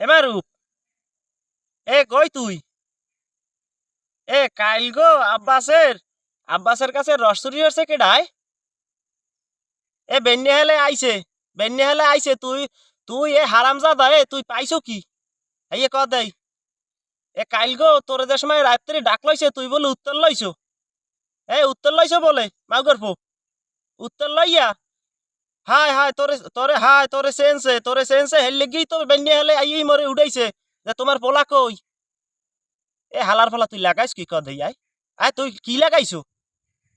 হেমারুপ, এ কই তুই? এ কাইল গো আব্বাসের কাছে রস চুরি হচ্ছে কেডায়? এ বেন্যা হেলে আইছে তুই তুই এ হারামজাদা তুই পাইছো কি? এই ক দেই এ কাইল গো তোরে যে সময় রাত্রি ডাক লইছে তুই বলে উত্তর লইছো। উত্তর লইছো বলে মাউগর পো উত্তর লইয়া হায় হায় তোরে সেন্সে হেললে গিয়ে তো বেন্যা হেলে আই মরে উড়াইছে যে তোমার পোলা কই? এ হালার ফলা তুই লাগাইছ কি ক দেই আয় তুই কি লাগাইছো?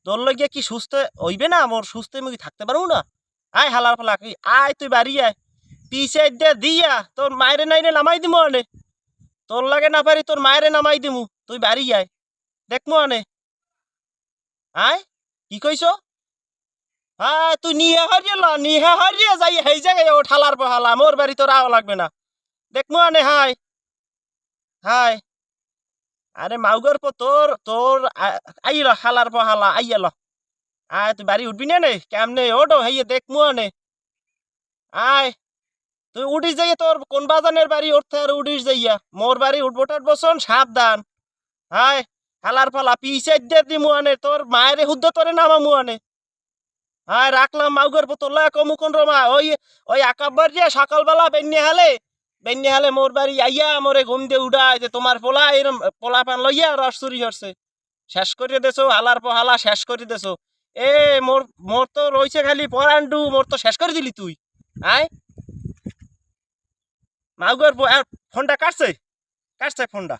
তোর লইগে কি সুস্থ হইবে না? মোর সুস্থ মুই থাকতে পারবো না? আয় হালার ফলা কি আয় তুই বাড়ি আয় পিছে দিয়া তোর মায়েরে নাইরে নামাই দিমু আনে। তোর লাগে না পারি তোর মায়েরে নামাই দিমু তুই বাড়ি আয় দেখমু আনে। আয় কি কইছো? হ্যাঁ তুই নিহা হারিয়ে যাই হেই জায়গায় ও ঠালার পহালা মোর বাড়ি তোর আওয়া লাগবে না দেখমু আনে। হায় হায় আরে মাউগর পো তোর তোর আইল হালার পহালা আইয়াল আয় তুই বাড়ি উঠবি না নে কেমনে ওডো হেইয়ে দেখমু আনে। আয় তুই উঠিস যাইয়া তোর কোন বাজানের বাড়ি উঠতে আর উঠিস যাইয়া মোর বাড়ি উঠবো বসন সাবধান। হায় হালার ফালা পিছে দিয়ে দিমু আনে তোর মায়ের হুদ্দ তোরে নামামু আনে। হায় রাখলাম মাউগের বোতল কমু কোন রমা ওই ওই আকাব্বার যে সকালবেলা বেন্যা হালে মোর বাড়ি আইয়া মোরে ঘুম দিয়ে উড়ায় যে তোমার পোলা এরম পোলা পান লইয়া রস চুরি হচ্ছে। শেষ করে দেছো হালার পহালা শেষ করে দেছো। এ মোর মোর তো রইছে খালি পরান্ডু মোর তো শেষ করে দিলি তুই। আয় মাউগের ফোনটা কাটছে কাটছে ফোনটা।